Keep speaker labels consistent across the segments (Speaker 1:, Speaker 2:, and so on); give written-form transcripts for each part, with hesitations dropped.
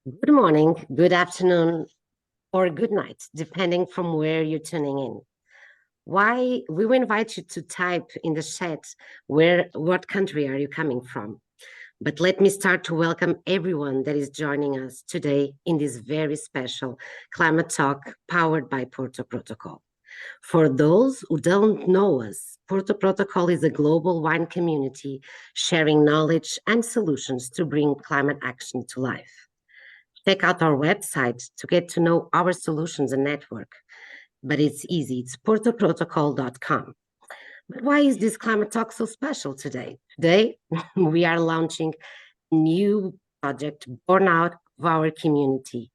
Speaker 1: Good morning, good afternoon, or good night, depending from where you're tuning in. Why we will invite you to type in the chat what country are you coming from. But let me start to welcome everyone that is joining us today in this very special climate talk powered by Porto Protocol. For those who don't know us, Porto Protocol is a global wine community sharing knowledge and solutions to bring climate action to life. Check out our website to get to know our solutions and network. But it's easy, it's portoprotocol.com. But why is this climate talk so special today? Today, we are launching a new project born out of our community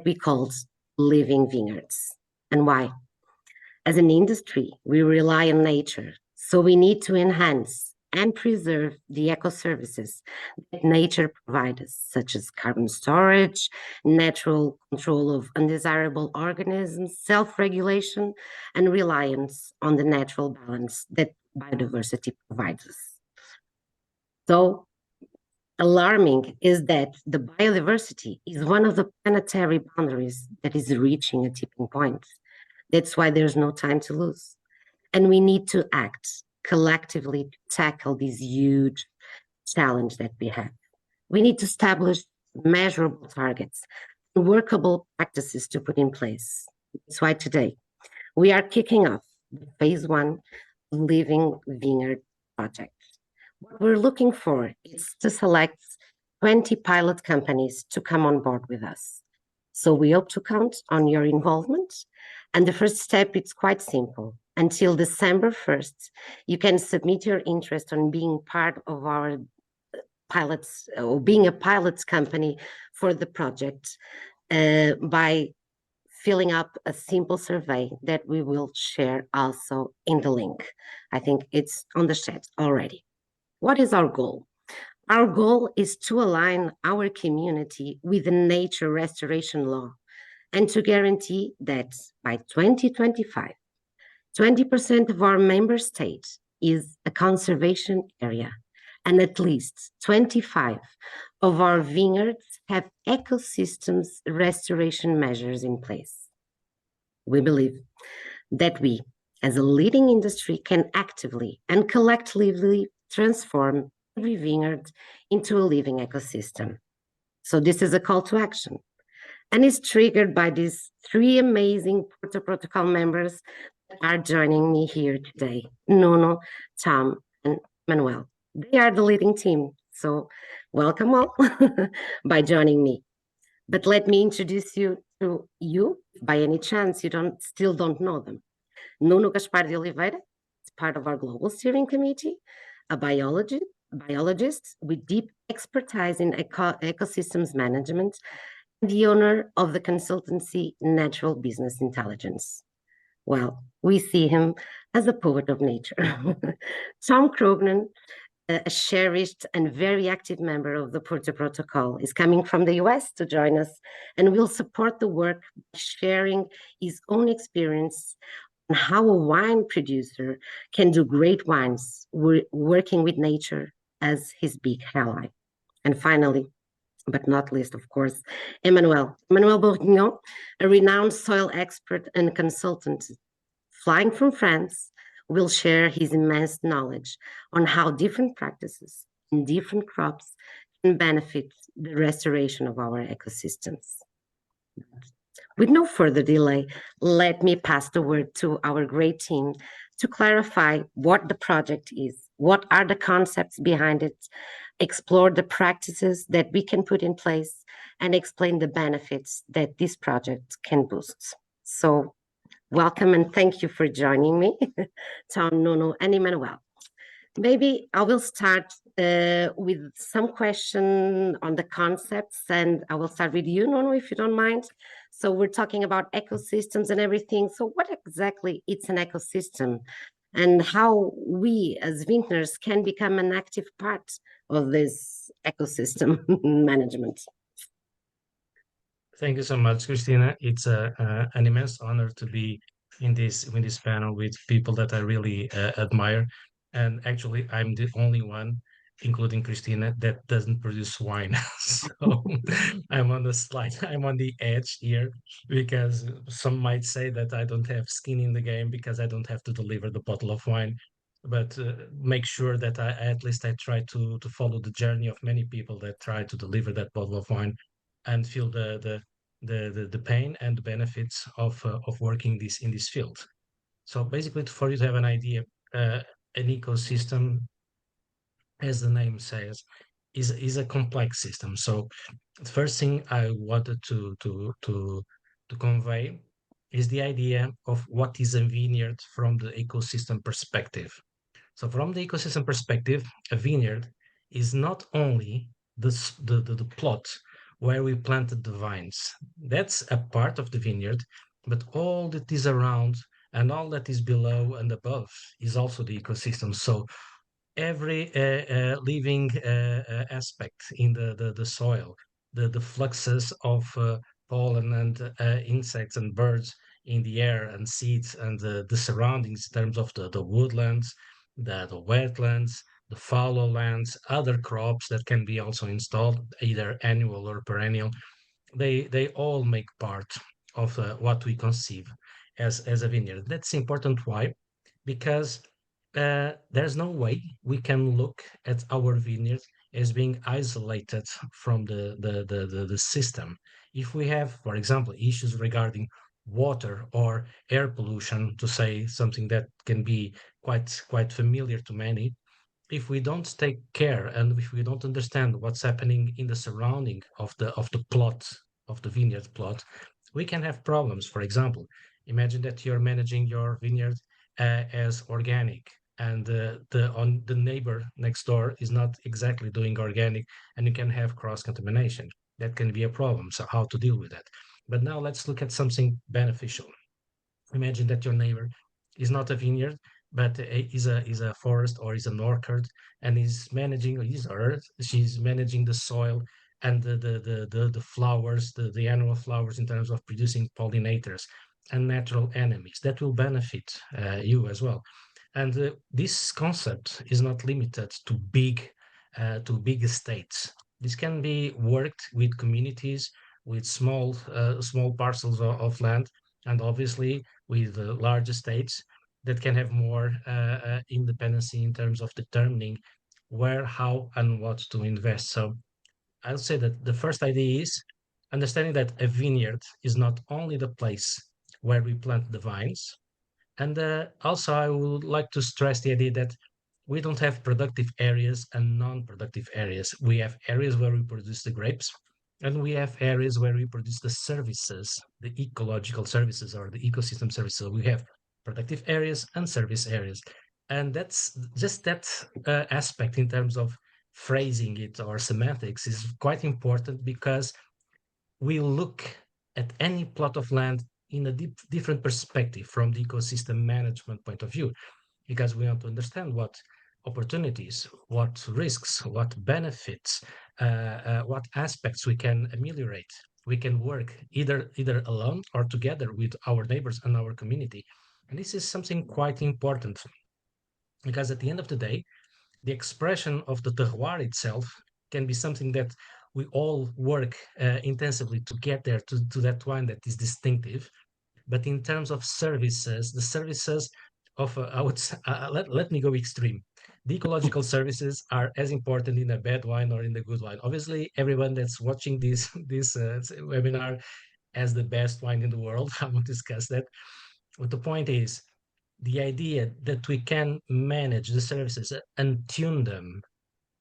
Speaker 1: we called Living Vineyards. And why? As an industry, we rely on nature, so we need to enhance and preserve the ecoservices that nature provides us, such as carbon storage, natural control of undesirable organisms, self-regulation, and reliance on the natural balance that biodiversity provides us. So, alarming is that the biodiversity is one of the planetary boundaries that is reaching a tipping point. That's why there's no time to lose. And we need to act collectively to tackle this huge challenge that we have. We need to establish measurable targets and workable practices to put in place. That's why today we are kicking off the phase one Living Vineyard project. What we're looking for is to select 20 pilot companies to come on board with us. So we hope to count on your involvement. And the first step is quite simple. Until December 1st, you can submit your interest on being part of our pilots or being a pilot company for the project by filling up a simple survey that we will share also in the link. I think it's on the chat already. What is our goal? Our goal is to align our community with the nature restoration law and to guarantee that by 2025, 20% of our member state is a conservation area, and at least 25 of our vineyards have ecosystems restoration measures in place. We believe that we, as a leading industry, can actively and collectively transform every vineyard into a living ecosystem. So this is a call to action. And it's triggered by these three amazing Porto Protocol members that are joining me here today, Nuno, Tom, and Manuel. They are the leading team, so welcome all by joining me. But let me introduce you to you, by any chance you still don't know them. Nuno Gaspar de Oliveira is part of our global steering committee, a biologist with deep expertise in ecosystems management, the owner of the consultancy Natural Business Intelligence. Well, we see him as a poet of nature. Tom Croghan, a cherished and very active member of the Porto Protocol, is coming from the US to join us and will support the work by sharing his own experience on how a wine producer can do great wines, working with nature as his big ally. And finally, but not least, of course, Emmanuel Bourguignon, a renowned soil expert and consultant, flying from France, will share his immense knowledge on how different practices and different crops can benefit the restoration of our ecosystems. With no further delay, let me pass the word to our great team to clarify what the project is, what are the concepts behind it, explore the practices that we can put in place, and explain the benefits that this project can boost. So welcome and thank you for joining me, Tom, Nuno, and Emmanuel. Maybe I will start with some question on the concepts, and I will start with you, Nuno, if you don't mind. So we're talking about ecosystems and everything. So what exactly is an ecosystem, and how we as vintners can become an active part of this ecosystem management?
Speaker 2: Thank you so much, Christina. It's an immense honor to be in this panel with people that I really admire. And actually, I'm the only one including Christina, that doesn't produce wine. So I'm on the slide, I'm on the edge here because some might say that I don't have skin in the game because I don't have to deliver the bottle of wine. But make sure that I at least I try to follow the journey of many people that try to deliver that bottle of wine and feel the pain and the benefits of working this in this field. So basically, for you to have an idea, an ecosystem, as the name says, is a complex system. So the first thing I wanted to convey is the idea of what is a vineyard from the ecosystem perspective. So from the ecosystem perspective, a vineyard is not only the plot where we planted the vines. That's a part of the vineyard, but all that is around and all that is below and above is also the ecosystem. So every living aspect in the soil, the fluxes of pollen and insects and birds in the air and seeds and the surroundings in terms of the woodlands, the wetlands, the fallow lands, other crops that can be also installed, either annual or perennial, they all make part of what we conceive as a vineyard. That's important. Why? Because there's no way we can look at our vineyard as being isolated from the system. If we have, for example, issues regarding water or air pollution, to say something that can be quite familiar to many, if we don't take care and if we don't understand what's happening in the surrounding of the plot of the vineyard plot, we can have problems. For example, imagine that you're managing your vineyard as organic, and the neighbor next door is not exactly doing organic, and you can have cross contamination. That can be a problem. So how to deal with that? But now let's look at something beneficial. Imagine that your neighbor is not a vineyard, but is a forest or is an orchard, and is managing his earth. She's managing the soil and the flowers, the annual flowers in terms of producing pollinators and natural enemies that will benefit you as well. And this concept is not limited to big estates. This can be worked with communities, with small parcels of land, and obviously with large estates that can have more independency in terms of determining where, how, and what to invest. So I'll say that the first idea is understanding that a vineyard is not only the place where we plant the vines, and also, I would like to stress the idea that we don't have productive areas and non-productive areas. We have areas where we produce the grapes, and we have areas where we produce the services, the ecological services or the ecosystem services. We have productive areas and service areas. And that's just that aspect in terms of phrasing it or semantics is quite important because we look at any plot of land in a different perspective from the ecosystem management point of view, because we want to understand what opportunities, what risks, what benefits, what aspects we can ameliorate. We can work either alone or together with our neighbors and our community. And this is something quite important because at the end of the day, the expression of the terroir itself can be something that we all work intensively to get there to that wine that is distinctive. But in terms of services, the services of I would let me go extreme. The ecological services are as important in a bad wine or in the good wine. Obviously, everyone that's watching this webinar has the best wine in the world. I won't discuss that. But the point is, the idea that we can manage the services and tune them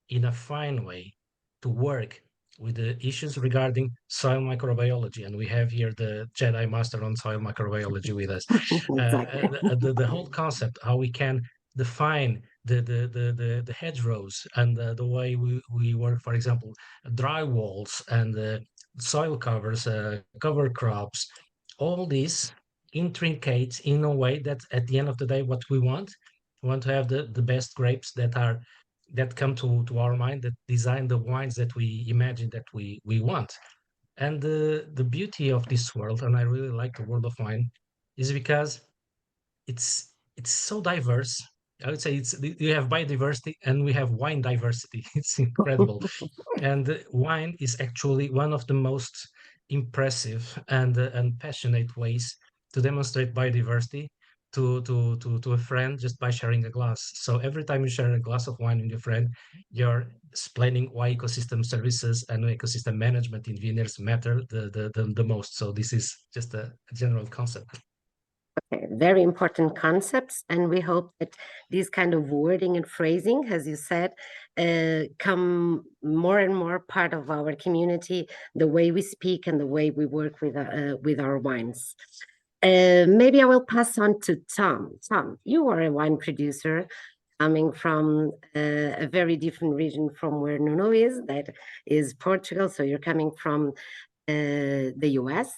Speaker 2: in a fine way to work with the issues regarding soil microbiology. And we have here the Jedi Master on soil microbiology with us.
Speaker 1: Exactly.
Speaker 2: The whole concept, how we can define the hedgerows and the way we work, for example, dry walls and soil covers, cover crops, all these intricate in a way that at the end of the day, what we want to have the best grapes that come to our mind, that design the wines that we imagine that we want. And the beauty of this world, and I really like the world of wine, is because it's so diverse I would say you have biodiversity and we have wine diversity. It's incredible. And wine is actually one of the most impressive and passionate ways to demonstrate biodiversity to a friend just by sharing a glass. So every time you share a glass of wine with your friend, you're explaining why ecosystem services and ecosystem management in vineyards matter the most. So this is just a general concept.
Speaker 1: Okay, very important concepts, and we hope that these kind of wording and phrasing, as you said, come more and more part of our community, the way we speak and the way we work with our wines. Maybe I will pass on to Tom. Tom, you are a wine producer coming from a very different region from where Nuno is, that is Portugal. So you're coming from the US.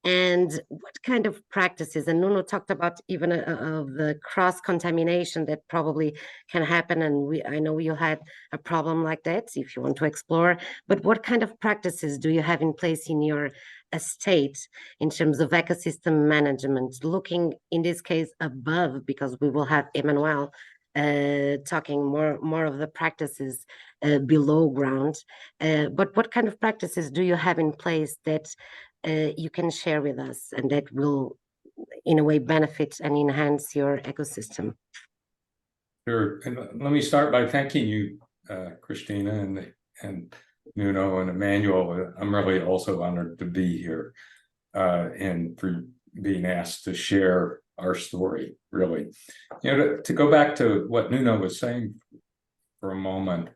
Speaker 1: And what kind of practices? And Nuno talked about even of the cross contamination that probably can happen. And I know you had a problem like that if you want to explore. But what kind of practices do you have in place in your estate in terms of ecosystem management? Looking in this case above, because we will have Emmanuel talking more of the practices below ground. But what kind of practices do you have in place that you can share with us and that will in a way benefit and enhance your ecosystem?
Speaker 3: Sure. And let me start by thanking you, Christina, and Nuno and Emmanuel. I'm really also honored to be here and for being asked to share our story, really. To go back to what Nuno was saying for a moment,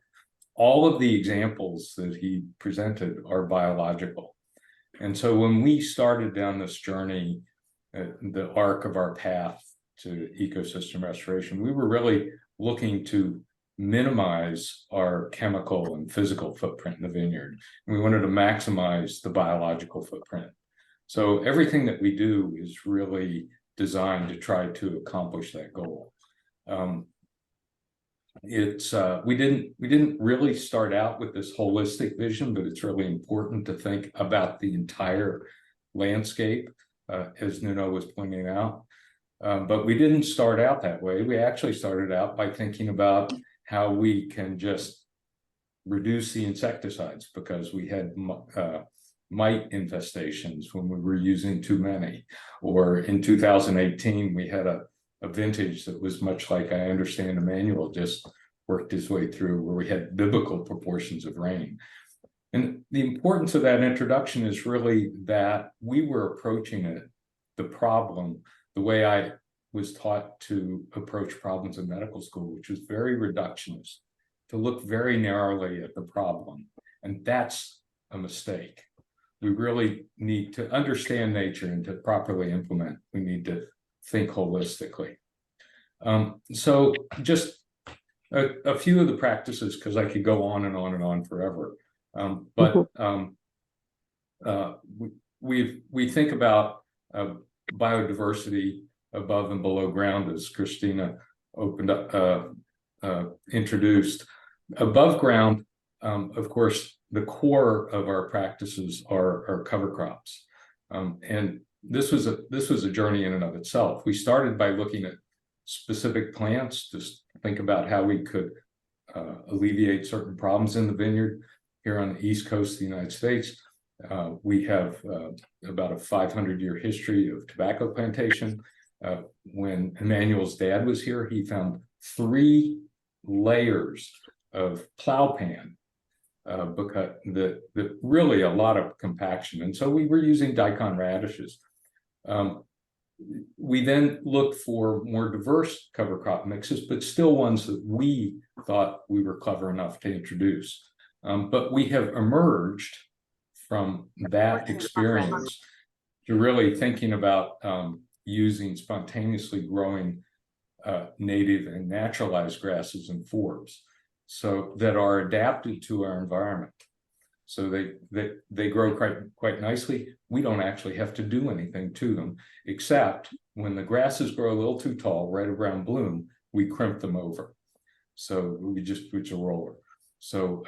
Speaker 3: all of the examples that he presented are biological. And so when we started down this journey, the arc of our path to ecosystem restoration, we were really looking to minimize our chemical and physical footprint in the vineyard. And we wanted to maximize the biological footprint. So everything that we do is really designed to try to accomplish that goal. We didn't really start out with this holistic vision, but it's really important to think about the entire landscape, as Nuno was pointing out. But we didn't start out that way. We actually started out by thinking about how we can just reduce the insecticides because we had mite infestations when we were using too many. Or in 2018, we had a vintage that was much like I understand Emmanuel just worked his way through, where we had biblical proportions of rain. And the importance of that introduction is really that we were approaching the problem, the way I was taught to approach problems in medical school, which was very reductionist, to look very narrowly at the problem. And that's a mistake. We really need to understand nature, and to properly implement, we need to think holistically. So just a few of the practices, because I could go on and on and on forever. We think about biodiversity above and below ground, as Christina introduced. Above ground, of course, the core of our practices are cover crops, and this was a journey in and of itself. We started by looking at specific plants to think about how we could alleviate certain problems in the vineyard. Here on the East Coast of the United States, we have about a 500-year history of tobacco plantation. When Emmanuel's dad was here, he found 3 layers of plowpan, because the really a lot of compaction. And so we were using daikon radishes. We then looked for more diverse cover crop mixes, but still ones that we thought we were clever enough to introduce. But we have emerged from that experience to really thinking about using spontaneously growing native and naturalized grasses and forbs, so that are adapted to our environment. So they grow quite nicely. We don't actually have to do anything to them, except when the grasses grow a little too tall, right around bloom, we crimp them over. So we just put a roller. So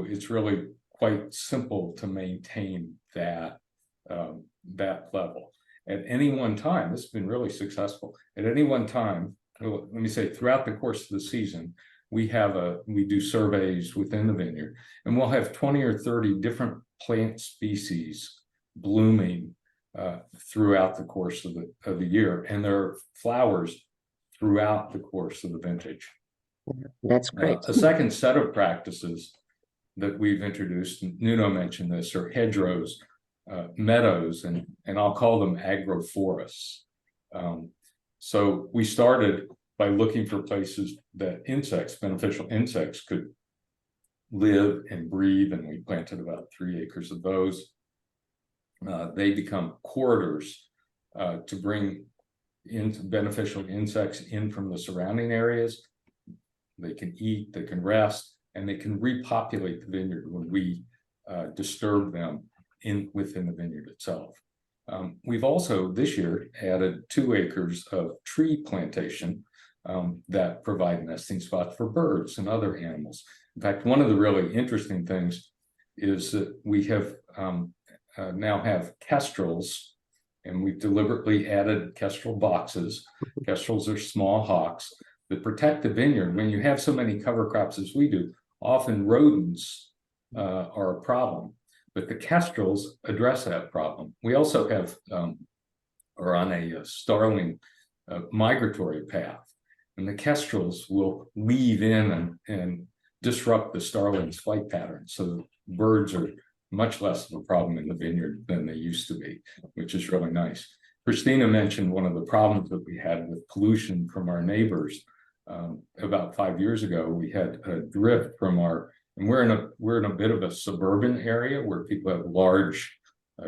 Speaker 3: it's really quite simple to maintain that level. At any one time, this has been really successful. At any one time, let me say, throughout the course of the season, we do surveys within the vineyard, and we'll have 20 or 30 different plant species blooming throughout the course of the year, and there are flowers throughout the course of the vintage.
Speaker 1: That's great.
Speaker 3: A second set of practices that we've introduced, and Nuno mentioned this, are hedgerows, meadows, and I'll call them agroforests. So we started by looking for places that beneficial insects could live and breathe, and we planted about 3 acres of those. They become corridors to bring in beneficial insects in from the surrounding areas. They can eat, they can rest, and they can repopulate the vineyard when we disturb them within the vineyard itself. We've also this year added 2 acres of tree plantation that provide nesting spots for birds and other animals. In fact, one of the really interesting things is that we have now have kestrels, and we've deliberately added kestrel boxes. Kestrels are small hawks that protect the vineyard. When you have so many cover crops as we do, often rodents are a problem, but the kestrels address that problem. We also have are on a starling migratory path, and the kestrels will weave in and disrupt the starling's flight pattern. So birds are much less of a problem in the vineyard than they used to be, which is really nice. Christina mentioned one of the problems that we had with pollution from our neighbors. About 5 years ago, we had a drift from and we're in a bit of a suburban area where people have large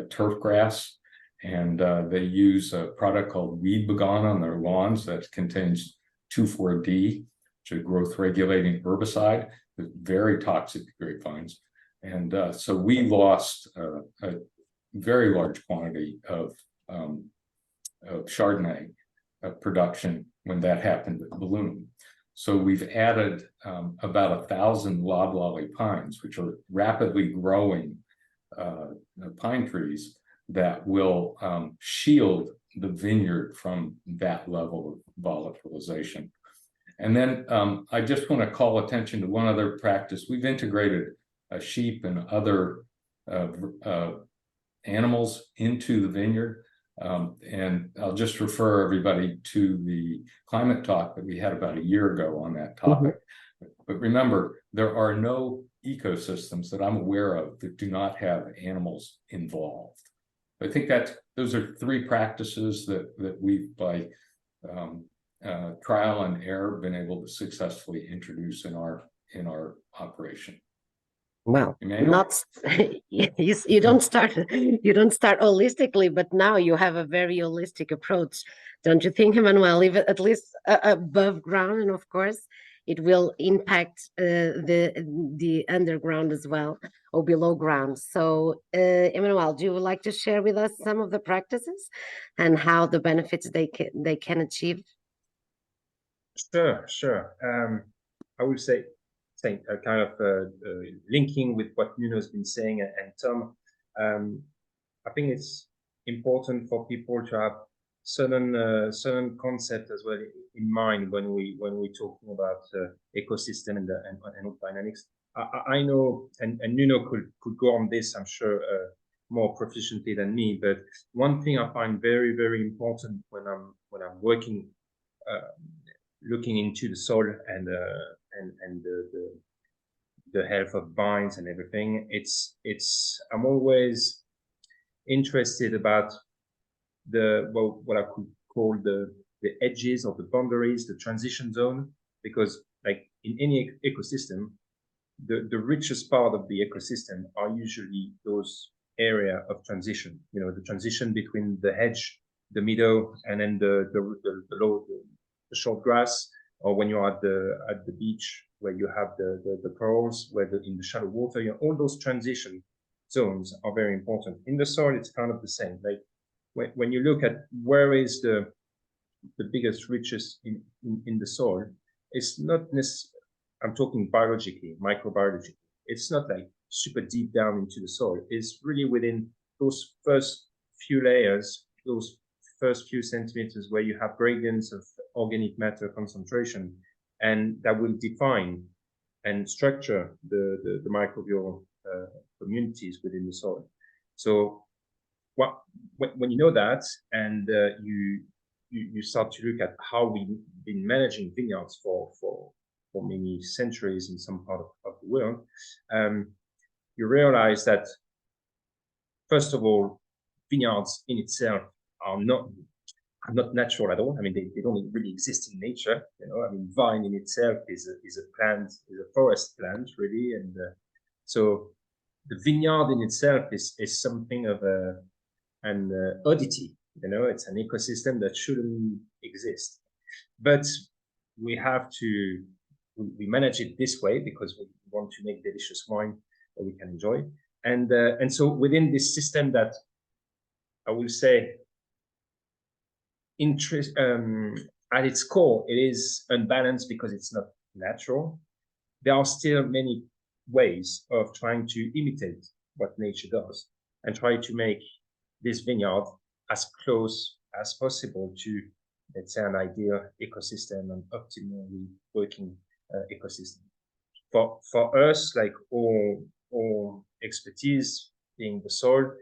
Speaker 3: turf grass, and they use a product called weed begone on their lawns that contains 2,4-D, which is a growth regulating herbicide that's very toxic to grapevines. And so we lost a very large quantity of Chardonnay production when that happened with bloom. So we've added about 1,000 loblolly pines, which are rapidly growing pine trees that will shield the vineyard from that level of volatilization. And then I just want to call attention to one other practice. We've integrated sheep and other animals into the vineyard. And I'll just refer everybody to the climate talk that we had about a year ago on that topic. But remember, there are no ecosystems that I'm aware of that do not have animals involved. I think those are 3 practices that we've, by trial and error, been able to successfully introduce in our operation.
Speaker 1: Well,
Speaker 3: Emmanuel?
Speaker 1: not you don't start holistically, but now you have a very holistic approach, don't you think, Emmanuel? Even at least above ground, and of course, it will impact the underground as well, or below ground. So, Emmanuel, do you like to share with us some of the practices and how the benefits they can achieve?
Speaker 4: Sure. I would say kind of linking with what Nuno has been saying and Tom, I think it's important for people to have certain concept as well in mind when we're talking about ecosystem and dynamics. I know, and Nuno could go on this, I'm sure, more proficiently than me. But one thing I find very, very important when I'm working, looking into the soil and the health of vines and everything, I'm always interested about what I could call the edges or the boundaries, the transition zone, because like in any ecosystem, the richest part of the ecosystem are usually those area of transition. You know, the transition between the hedge, the meadow, and then the short grass, or when you're at the beach where you have the corals, where in the shallow water, all those transition zones are very important. In the soil, it's kind of the same. Like when you look at where is the biggest riches in the soil, it's not necessarily, I'm talking biologically, microbiology. It's not like super deep down into the soil. It's really within those first few layers, those first few centimeters where you have gradients of organic matter concentration, and that will define and structure the microbial communities within the soil. So when you know that, and you start to look at how we've been managing vineyards for many centuries in some part of the world, you realize that, first of all, vineyards in itself are not natural at all. I mean, they don't really exist in nature. You know, I mean, vine in itself is a plant, is a forest plant, really, and so the vineyard in itself is something of an oddity. You know, it's an ecosystem that shouldn't exist, but we have to we manage it this way because we want to make delicious wine that we can enjoy, and so within this system that I will say, at its core, it is unbalanced because it's not natural. There are still many ways of trying to imitate what nature does and try to make this vineyard as close as possible to, let's say, an ideal ecosystem, an optimally working ecosystem. For us, like all expertise being the soil,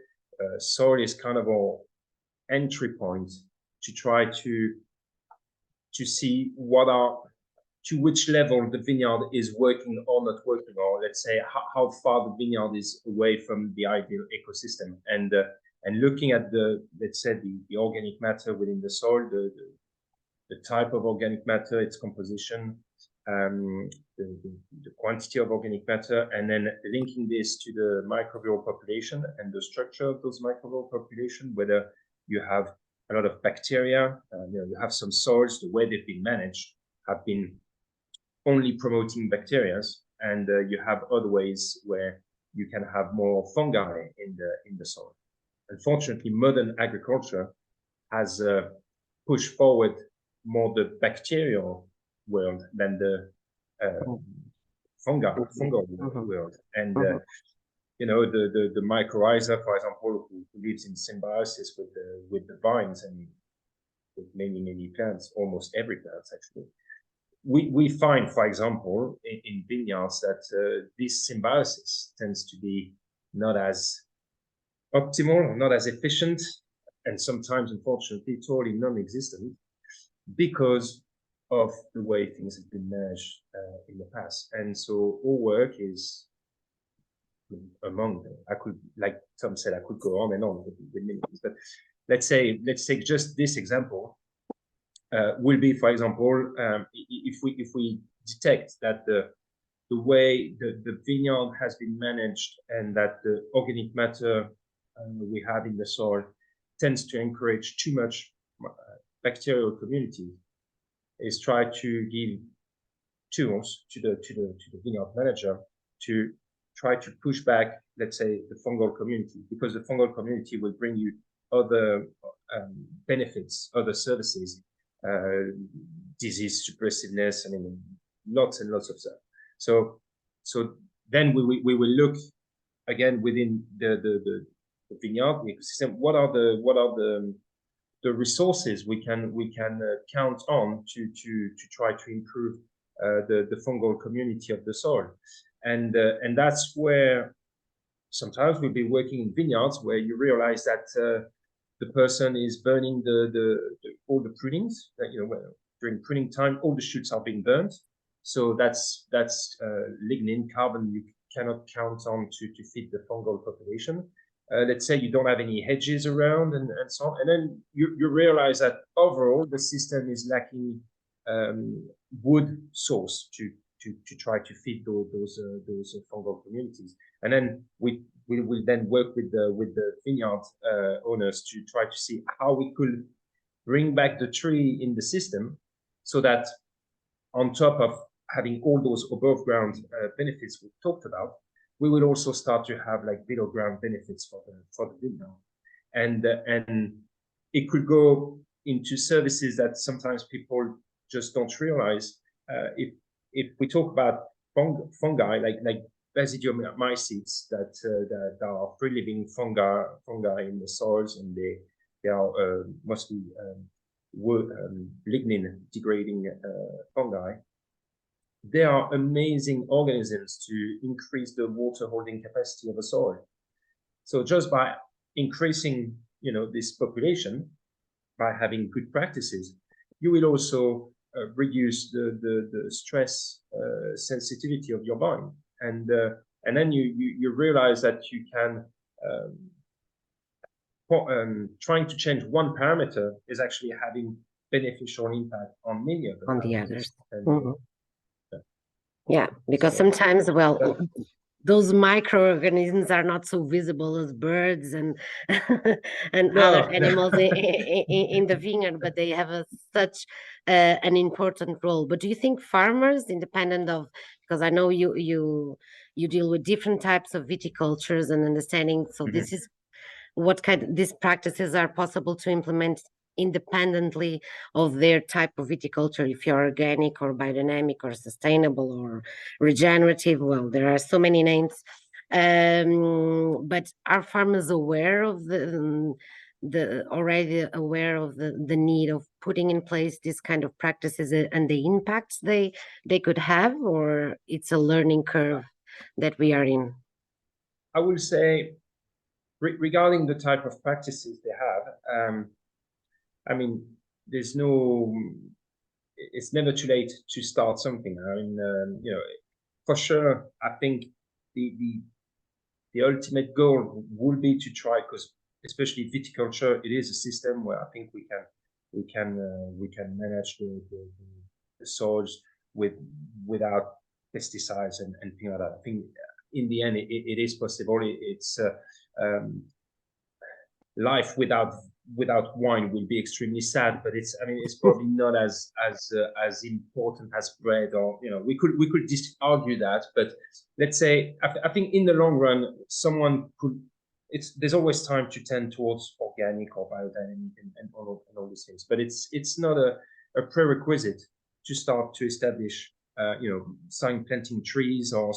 Speaker 4: soil is kind of our entry point to try to see to which level the vineyard is working or not working, or let's say how far the vineyard is away from the ideal ecosystem, and looking at let's say the organic matter within the soil, the type of organic matter, its composition, the quantity of organic matter, and then linking this to the microbial population and the structure of those microbial population, whether you have a lot of bacteria, you have some soils, the way they've been managed have been only promoting bacteria, and you have other ways where you can have more fungi in the soil. Unfortunately, modern agriculture has pushed forward more the bacterial world than the fungal world, and you know, the mycorrhiza, for example, who lives in symbiosis with the vines and with many plants, almost every plant actually. We find, for example, in vineyards that this symbiosis tends to be not as optimal, not as efficient, and sometimes, unfortunately, totally non-existent because of the way things have been managed in the past. And so our work is among them. I could, like Tom said, I could go on and on with many things, but let's take just this example. Will be, for example, if we detect that the way the vineyard has been managed and that the organic matter we have in the soil tends to encourage too much bacterial community, is try to give tools to the vineyard manager to try to push back, let's say, the fungal community, because the fungal community will bring you other benefits, other services, disease suppressiveness, I mean, lots and lots of stuff. So then we will look again within the vineyard, the ecosystem. What are the resources we can count on to try to improve the fungal community of the soil, and that's where sometimes we'll be working in vineyards where you realize that the person is burning all the prunings. That, you know, during pruning time, all the shoots are being burnt. So that's lignin, carbon you cannot count on to feed the fungal population. Let's say you don't have any hedges around and so on. And then you realize that overall the system is lacking wood source to try to feed those fungal communities. And then we will then work with the vineyard owners to try to see how we could bring back the tree in the system, so that on top of having all those above ground benefits we talked about, we will also start to have like below ground benefits for the vineyard, and it could go into services that sometimes people just don't realize. If we talk about fungi like Basidiomycetes that are free living fungi in the soils, and they are mostly lignin degrading fungi. They are amazing organisms to increase the water holding capacity of a soil. So just by increasing, this population, by having good practices, you will also reduce the stress sensitivity of your vine, and then you realize that you can trying to change one parameter is actually having beneficial impact on many of
Speaker 1: on the others.
Speaker 4: And,
Speaker 1: Yeah, because
Speaker 4: So-
Speaker 1: sometimes, well, those microorganisms are not so visible as birds and and
Speaker 4: No.
Speaker 1: other animals in the vineyard, but they have such an important role. But do you think farmers, independent of, because I know you deal with different types of viticultures and understanding, so this is what these practices are possible to implement independently of their type of viticulture, if you're organic or biodynamic or sustainable or regenerative. Well, there are so many names, but are farmers aware of already aware of the need of putting in place this kind of practices and the impacts they could have, or it's a learning curve that we are in?
Speaker 4: I will say, regarding the type of practices they have, I mean, it's never too late to start something. I mean, for sure, I think the ultimate goal would be to try, because especially viticulture, it is a system where I think we can manage the soils without pesticides and things like that. I think in the end it is possible. It's life without wine will be extremely sad, but it's probably not as important as bread, or we could argue that, but let's say I think in the long run someone could. There's always time to tend towards organic or biodynamic and all these things, but it's not a prerequisite to start to establish starting planting trees or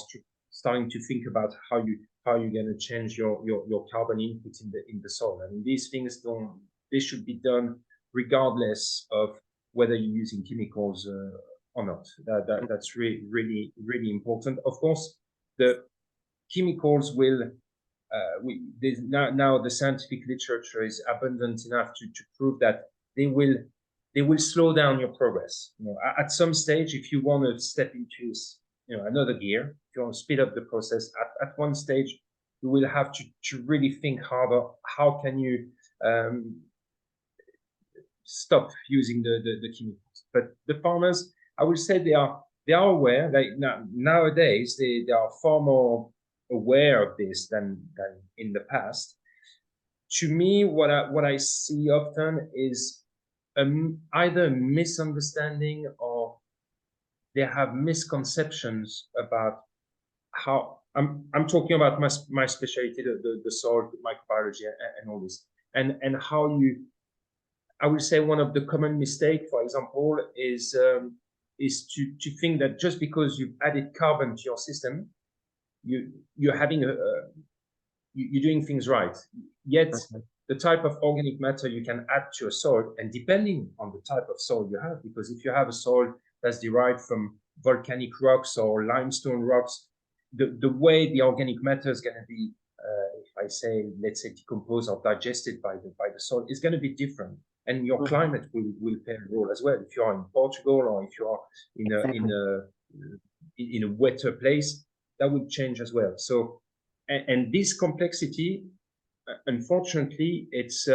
Speaker 4: starting to think about how you're going to change your carbon input in the soil. I mean, these things they should be done regardless of whether you're using chemicals or not. That's really important. Of course, the chemicals will. Now the scientific literature is abundant enough to prove that they will slow down your progress. At some stage, if you want to step into another gear, if you want to speed up the process, at one stage you will have to really think harder. How can you stop using the chemicals? But the farmers, I will say, they are aware. Like nowadays, they are far more aware of this than in the past. To me, what I see often is either a misunderstanding or they have misconceptions about how I'm talking about my specialty, the soil, microbiology, and all this, and how I will say one of the common mistake, for example, is to think that just because you've added carbon to your system, you're having you're doing things right. Yet the type of organic matter you can add to a soil, and depending on the type of soil you have, because if you have a soil that's derived from volcanic rocks or limestone rocks, the way the organic matter is going to be, if I say, let's say, decomposed or digested by the soil, is going to be different, and your climate will play a role as well. If you are in Portugal or if you are in a wetter place, that would change as well. So, and this complexity, unfortunately, it's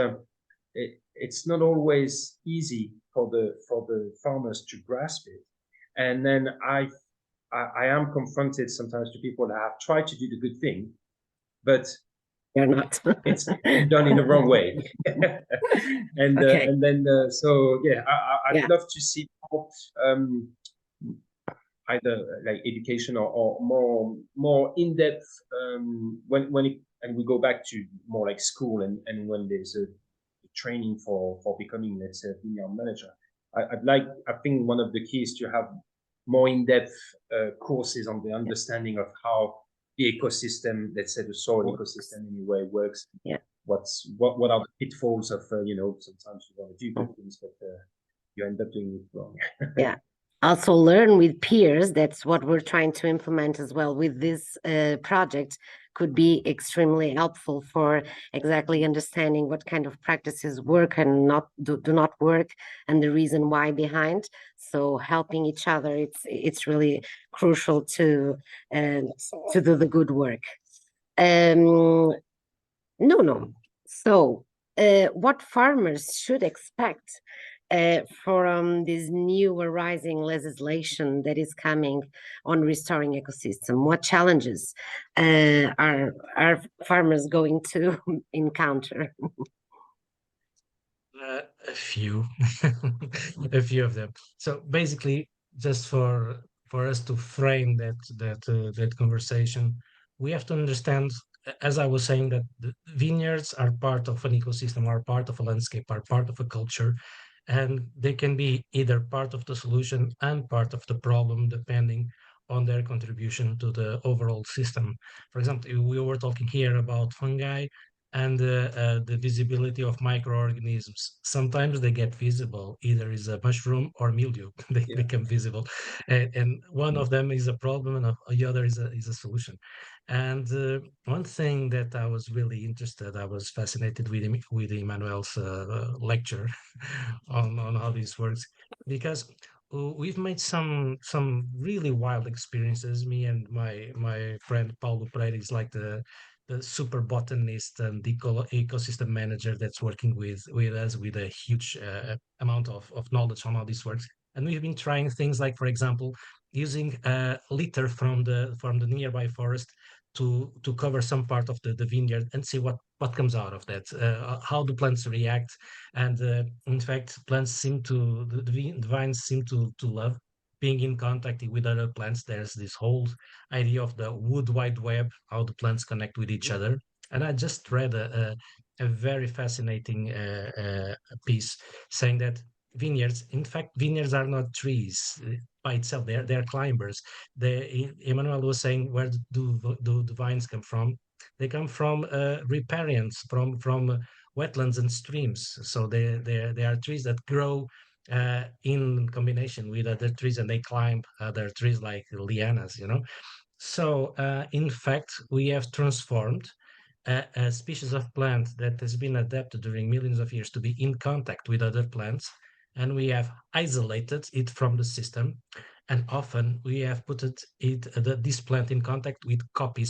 Speaker 4: not always easy for the farmers to grasp it. And then I am confronted sometimes to people that have tried to do the good thing, but
Speaker 1: They're not.
Speaker 4: it's done in the wrong way. And
Speaker 1: Okay.
Speaker 4: and then so yeah, I'd love to see more, either like education or more in-depth when it, and we go back to more like school and when there's a training for becoming, let's say, a vineyard manager. I think one of the keys to have more in-depth courses on the understanding of how the ecosystem, let's say the soil ecosystem anyway, works.
Speaker 1: Yeah.
Speaker 4: what are the pitfalls of sometimes you want to do good things, but you end up doing it wrong.
Speaker 1: Yeah. Also learn with peers. That's what we're trying to implement as well with this project. Could be extremely helpful for exactly understanding what kind of practices work and do not work, and the reason why behind. So helping each other, it's really crucial to do the good work. No. So, what farmers should expect from this new arising legislation that is coming on restoring ecosystem? What challenges are farmers going to encounter?
Speaker 2: A few, a few of them. So basically, just for us to frame that conversation, we have to understand, as I was saying, that the vineyards are part of an ecosystem, are part of a landscape, are part of a culture, and they can be either part of the solution and part of the problem, depending on their contribution to the overall system. For example, we were talking here about fungi and the visibility of microorganisms. Sometimes they get visible, either is a mushroom or mildew, they become visible. And one of them is a problem and the other is a solution. And one thing that I was really interested, I was fascinated with Emmanuel's lecture on how this works, because we've made some really wild experiences. Me and my friend Paulo Pereira is like the super botanist and ecosystem manager that's working with us with a huge amount of knowledge on how this works. And we've been trying things like, for example, using litter from the nearby forest to cover some part of the vineyard and see what comes out of that, how the plants react. And in fact, plants seem to the vines seem to love being in contact with other plants. There's this whole idea of the wood wide web, how the plants connect with each other. And I just read a very fascinating piece saying that vineyards are not trees by itself. They're climbers. Emmanuel was saying, where do the vines come from? They come from riparians, from wetlands and streams. So they are trees that grow in combination with other trees, and they climb other trees like lianas, So, in fact, we have transformed a species of plant that has been adapted during millions of years to be in contact with other plants, and we have isolated it from the system. And often we have put this plant in contact with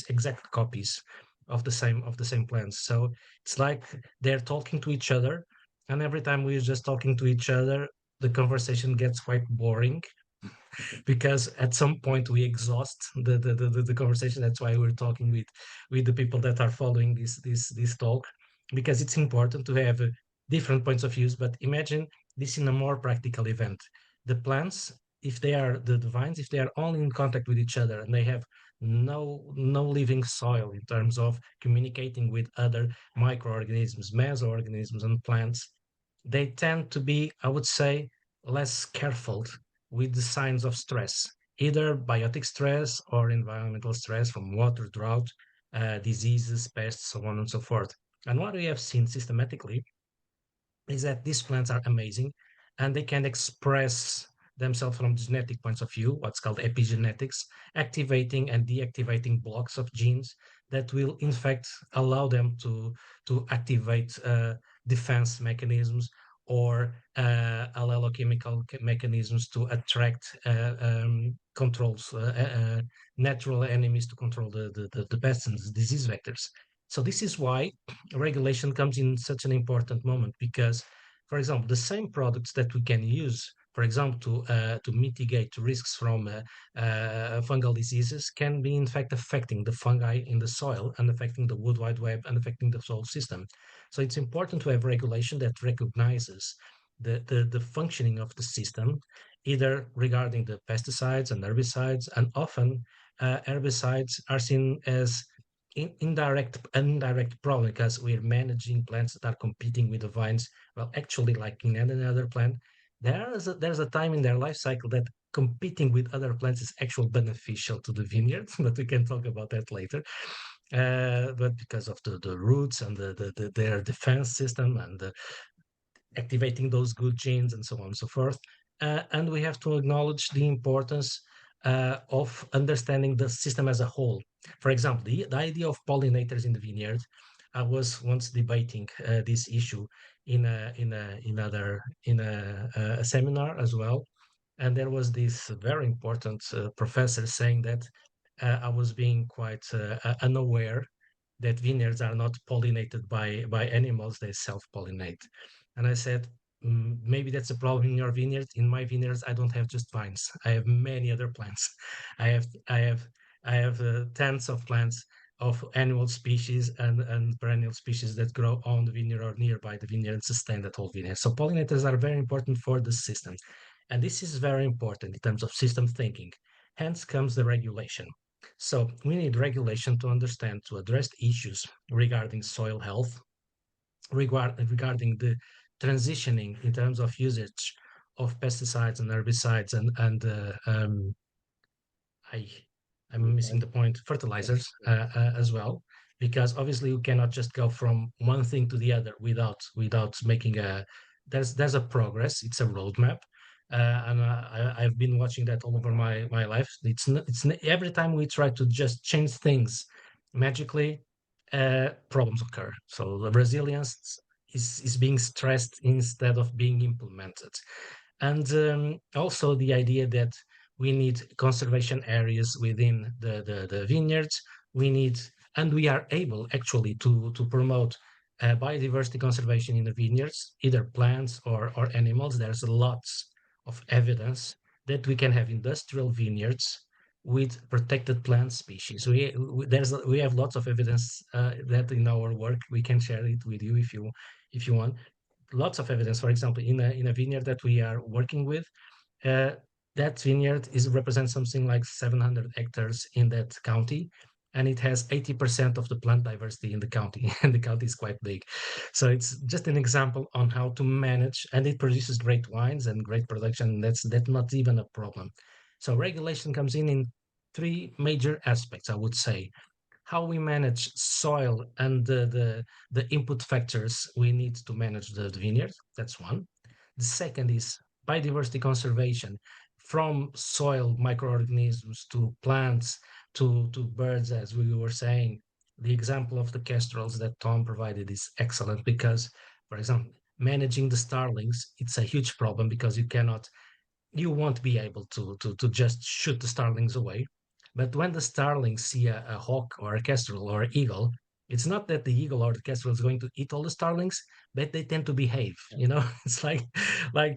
Speaker 2: exact copies of the same plants. So it's like they're talking to each other, and every time we're just talking to each other, the conversation gets quite boring because at some point we exhaust the conversation. That's why we're talking with the people that are following this talk, because it's important to have different points of views. But imagine this in a more practical event. The plants, if they are the vines, if they are only in contact with each other and they have no living soil in terms of communicating with other microorganisms, mesoorganisms, and plants, they tend to be, I would say, less careful with the signs of stress, either biotic stress or environmental stress from water, drought, diseases, pests, so on and so forth. And what we have seen systematically is that these plants are amazing and they can express themselves from genetic points of view, what's called epigenetics, activating and deactivating blocks of genes that will in fact allow them to activate defense mechanisms or allelochemical mechanisms to attract controls, natural enemies to control the pests and disease vectors. So this is why regulation comes in such an important moment, because, for example, the same products that we can use, for example, to mitigate risks from fungal diseases, can be in fact affecting the fungi in the soil and affecting the wood wide web and affecting the soil system. So it's important to have regulation that recognizes the functioning of the system, either regarding the pesticides and herbicides, and often herbicides are seen as indirect problem because we're managing plants that are competing with the vines. Well, actually, like in any other plant, there's a time in their life cycle that competing with other plants is actually beneficial to the vineyard, but we can talk about that later. but because of the roots and their defense system and activating those good genes and so on and so forth. And we have to acknowledge the importance of understanding the system as a whole. For example, the idea of pollinators in the vineyard. I was once debating this issue in a seminar as well, and there was this very important professor saying that I was being quite unaware that vineyards are not pollinated by animals; they self-pollinate. And I said, maybe that's a problem in your vineyard. In my vineyards, I don't have just vines. I have many other plants. I have I have I have tens of plants of annual species and perennial species that grow on the vineyard or nearby the vineyard and sustain that whole vineyard. So pollinators are very important for the system. And this is very important in terms of system thinking. Hence comes the regulation. So we need regulation to understand, to address issues regarding soil health, regarding the transitioning in terms of usage of pesticides and herbicides and I I'm missing the point, fertilizers as well, because obviously you cannot just go from one thing to the other without making a there's a progress. It's a roadmap. And I've been watching that all over my life. Every time we try to just change things magically, problems occur. So the resilience is being stressed instead of being implemented. And also the idea that we need conservation areas within the vineyards. We need, and we are able actually to promote biodiversity conservation in the vineyards, either plants or animals. There's lots of evidence that we can have industrial vineyards with protected plant species. We have lots of evidence that in our work we can share it with you if you want. Lots of evidence. For example, in a vineyard that we are working with, uh, that vineyard represents something like 700 hectares in that county, and it has 80% of the plant diversity in the county, and the county is quite big. So it's just an example on how to manage, and it produces great wines and great production. That's not even a problem. So regulation comes in three major aspects, I would say. How we manage soil and the input factors we need to manage the vineyard. That's one. The second is biodiversity conservation, from soil microorganisms to plants to birds, as we were saying. The example of the kestrels that Tom provided is excellent because, for example, managing the starlings, it's a huge problem because you won't be able to just shoot the starlings away. But when the starlings see a hawk or a kestrel or an eagle, it's not that the eagle or the kestrel is going to eat all the starlings, but they tend to behave. It's like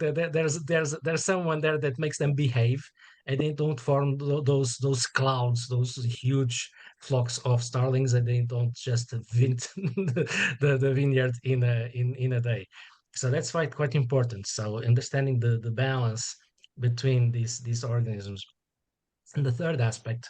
Speaker 2: there's someone there that makes them behave, and they don't form those clouds, those huge flocks of starlings, and they don't just vint the vineyard in a day. So that's quite important. So understanding the balance between these organisms. And the third aspect,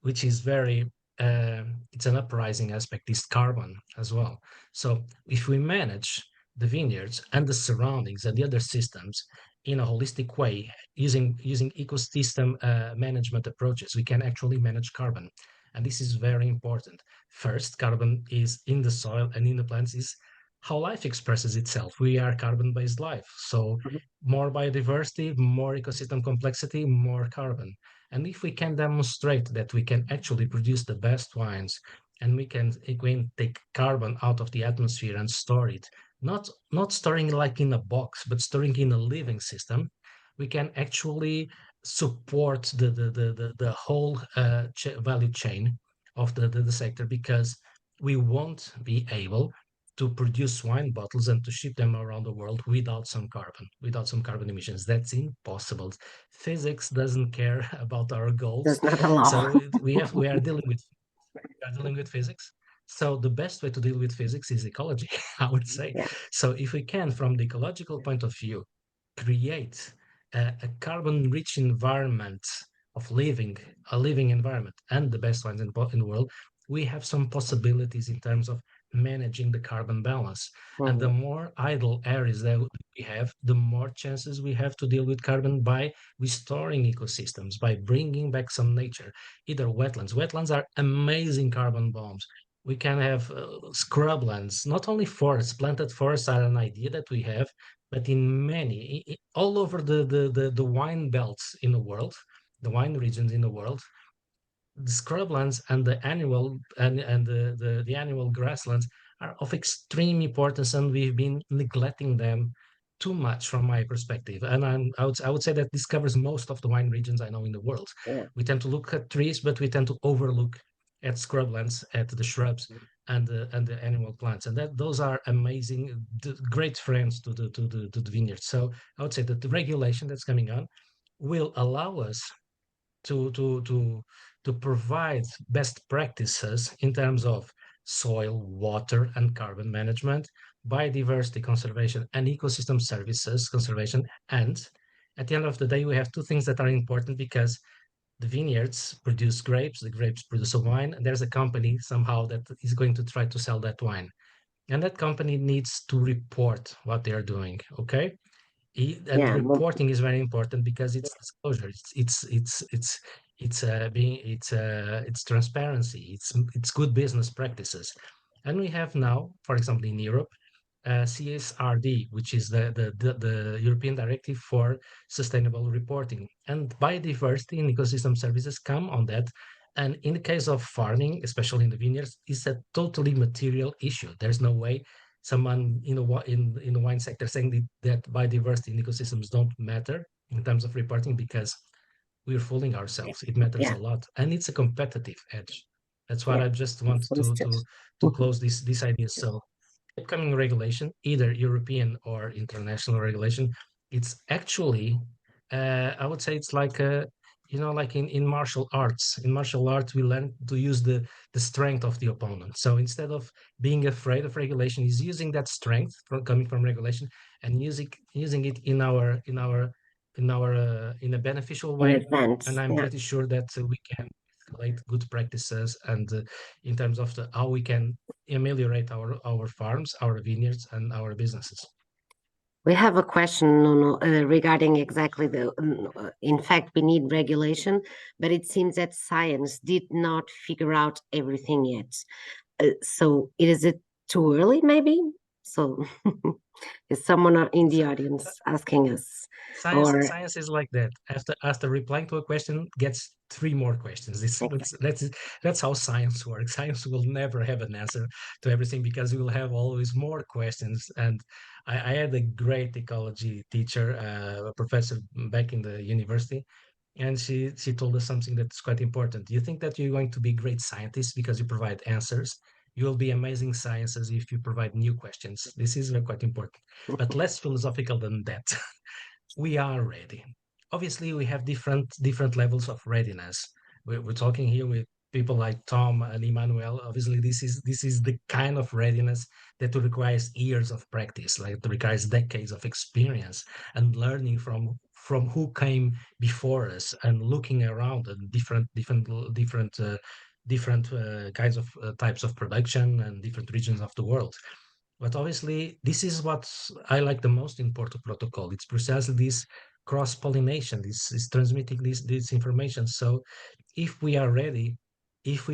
Speaker 2: which is it's an uprising aspect, is carbon as well. So if we manage the vineyards and the surroundings and the other systems in a holistic way, using ecosystem management approaches, we can actually manage carbon. And this is very important. First, carbon is in the soil and in the plants is how life expresses itself. We are carbon-based life. So more biodiversity, more ecosystem complexity, more carbon. And if we can demonstrate that we can actually produce the best wines, and we can again take carbon out of the atmosphere and store it, not storing like in a box, but storing in a living system, we can actually support the whole value chain of the sector, because we won't be able to produce wine bottles and to ship them around the world without some carbon emissions. That's impossible. Physics doesn't care about our goals.
Speaker 1: Does not allow.
Speaker 2: So we are dealing with physics. So the best way to deal with physics is ecology, I would say.
Speaker 1: Yeah.
Speaker 2: So if we can, from the ecological point of view, create a carbon-rich environment of a living environment, and the best ones in the world, we have some possibilities in terms of managing the carbon balance. And the more idle areas that we have, the more chances we have to deal with carbon by restoring ecosystems, by bringing back some nature, either wetlands. Wetlands are amazing carbon bombs. We can have scrublands, not only forests. Planted forests are an idea that we have, but in many, all over the wine belts in the world, the wine regions in the world, the scrublands and the annual and the annual grasslands are of extreme importance, and we've been neglecting them too much from my perspective. And I would say that this covers most of the wine regions I know in the world.
Speaker 1: Yeah.
Speaker 2: We tend to look at trees, but we tend to overlook at scrublands, at the shrubs and the annual plants, and that those are amazing, great friends to the vineyard. So I would say that the regulation that's coming on will allow us to to to to provide best practices in terms of soil, water, and carbon management, biodiversity conservation, and ecosystem services conservation. And at the end of the day, we have two things that are important, because the vineyards produce grapes, the grapes produce a wine, and there's a company somehow that is going to try to sell that wine. And that company needs to report what they are doing, okay? And
Speaker 1: Yeah,
Speaker 2: reporting is very important because it's disclosure, it's transparency, it's good business practices. And we have now, for example, in Europe, CSRD, which is the European Directive for Sustainable Reporting, and biodiversity and ecosystem services come on that. And in the case of farming, especially in the vineyards, it's a totally material issue. There's no way someone in the wine sector saying that biodiversity and ecosystems don't matter in terms of reporting, because we're fooling ourselves. It matters a lot, and it's a competitive edge. That's what I just want to close this idea. So upcoming regulation, either European or international regulation, it's actually, I would say it's like a, like in martial arts. In martial arts, we learn to use the strength of the opponent. So instead of being afraid of regulation, is using that strength coming from regulation and using it in a beneficial way. And I'm pretty sure that we can collect good practices, and in terms of how we can ameliorate our farms, our vineyards, and our businesses.
Speaker 1: We have a question, Nuno, regarding exactly in fact, we need regulation, but it seems that science did not figure out everything yet. So is it too early, maybe? So is someone in the audience asking us?
Speaker 2: Science is like that. After replying to a question, gets 3 more questions. That's how science works. Science will never have an answer to everything, because we will have always more questions. And I had a great ecology teacher, a professor back in the university, and she told us something that's quite important. You think that you're going to be great scientists because you provide answers? You will be amazing scientists if you provide new questions. This is quite important, but less philosophical than that. We are ready. Obviously, we have different levels of readiness. We're talking here with people like Tom and Emmanuel. Obviously, this is the kind of readiness that requires years of practice, like it requires decades of experience and learning from who came before us, and looking around at different kinds of types of production and different regions of the world. But obviously, this is what I like the most in Porto Protocol. It's precisely this cross-pollination, this is transmitting this information. So if we are ready, if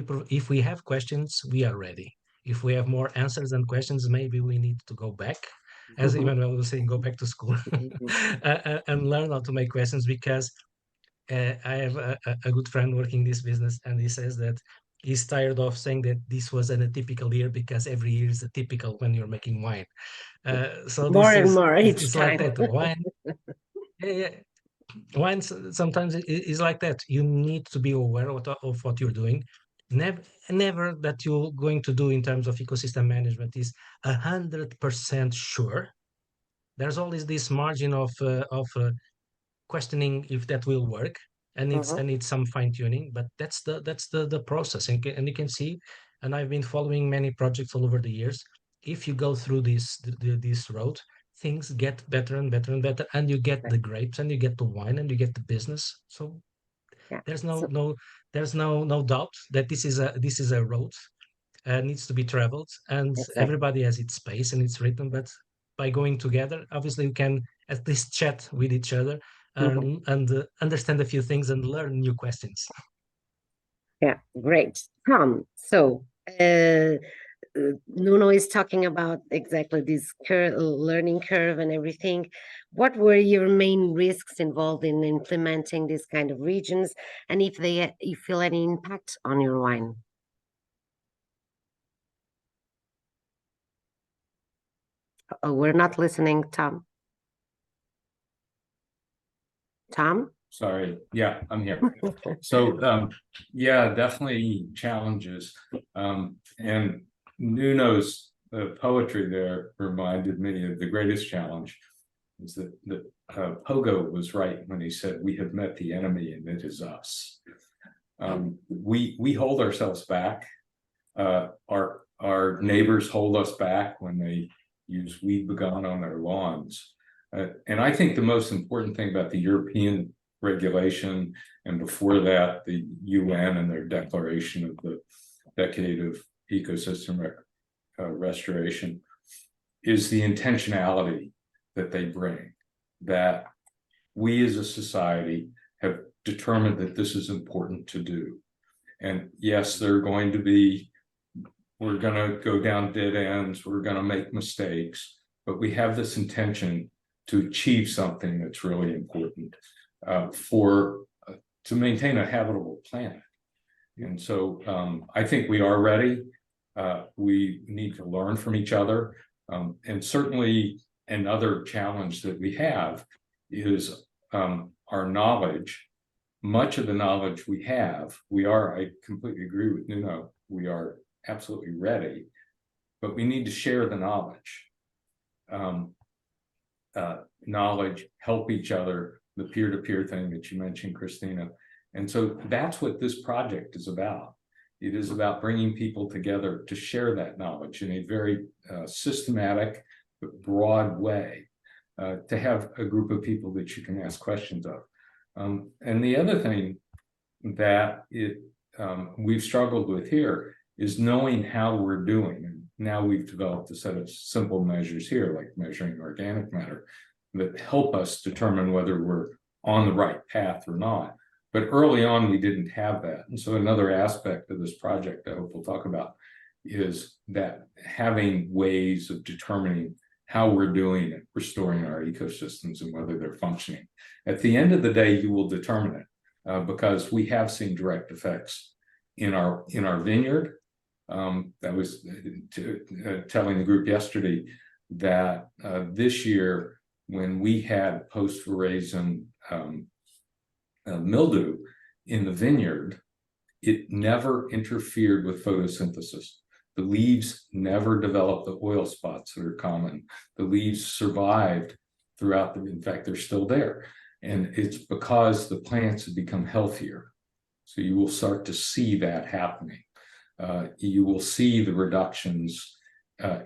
Speaker 2: we have questions, we are ready. If we have more answers than questions, maybe we need to go back, as Emmanuel was saying, go back to school and learn how to make questions, because I have a good friend working this business, and he says that he's tired of saying that this was an atypical year, because every year is atypical when you're making wine. So
Speaker 1: more and more each
Speaker 2: it's
Speaker 1: time.
Speaker 2: like that. Wine, yeah. Wine sometimes is like that. You need to be aware of what you're doing. Never that you're going to do in terms of ecosystem management is 100% sure. There's always this margin of questioning if that will work, and it's some fine tuning, but that's the process. And you can see, and I've been following many projects all over the years. If you go through this road, things get better and better and better, and you get the grapes, and you get the wine, and you get the business. So there's no doubt that this is a road needs to be traveled, and
Speaker 1: Exactly.
Speaker 2: everybody has its space and its rhythm. But by going together, obviously, we can at least chat with each other and understand a few things and learn new questions.
Speaker 1: Yeah, great. Tom, so Nuno is talking about exactly this learning curve and everything. What were your main risks involved in implementing these kind of regions, and if you feel any impact on your wine? Oh, we're not listening, Tom. Tom?
Speaker 3: Sorry. Yeah, I'm here. So, yeah, definitely challenges. And Nuno's poetry there reminded me of the greatest challenge is that Pogo was right when he said, "We have met the enemy and it is us." We hold ourselves back. Our neighbors hold us back when they use weed begone on their lawns. And I think the most important thing about the European regulation, and before that, the UN and their declaration of the decade of ecosystem restoration, is the intentionality that they bring, that we as a society have determined that this is important to do. And yes, we're going to go down dead ends, we're going to make mistakes, but we have this intention to achieve something that's really important to maintain a habitable planet. And so I think we are ready. We need to learn from each other. And certainly another challenge that we have is our knowledge. Much of the knowledge we have, I completely agree with Nuno, we are absolutely ready, but we need to share the knowledge. Knowledge, help each other, the peer-to-peer thing that you mentioned, Christina. And so that's what this project is about. It is about bringing people together to share that knowledge in a very systematic but broad way, to have a group of people that you can ask questions of. And the other thing that we've struggled with here is knowing how we're doing. And now we've developed a set of simple measures here, like measuring organic matter, that help us determine whether we're on the right path or not. But early on, we didn't have that. And so another aspect of this project I hope we'll talk about is that having ways of determining how we're doing at restoring our ecosystems and whether they're functioning. At the end of the day, you will determine it because we have seen direct effects in our vineyard. I was telling the group yesterday that this year, when we had post-veraison mildew in the vineyard, it never interfered with photosynthesis. The leaves never developed the oil spots that are common. The leaves survived throughout in fact, they're still there. And it's because the plants have become healthier. So you will start to see that happening. You will see the reductions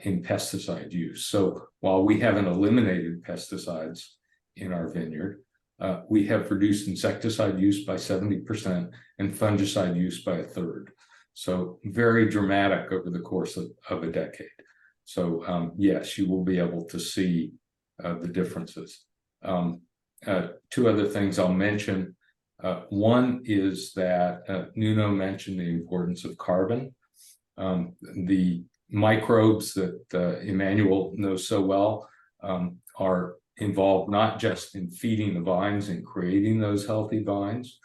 Speaker 3: in pesticide use. So while we haven't eliminated pesticides in our vineyard, we have reduced insecticide use by 70% and fungicide use by 1/3. So very dramatic over the course of a decade. So yes, you will be able to see the differences. Two other things I'll mention. One is that Nuno mentioned the importance of carbon. The microbes that Emmanuel knows so well are involved not just in feeding the vines and creating those healthy vines,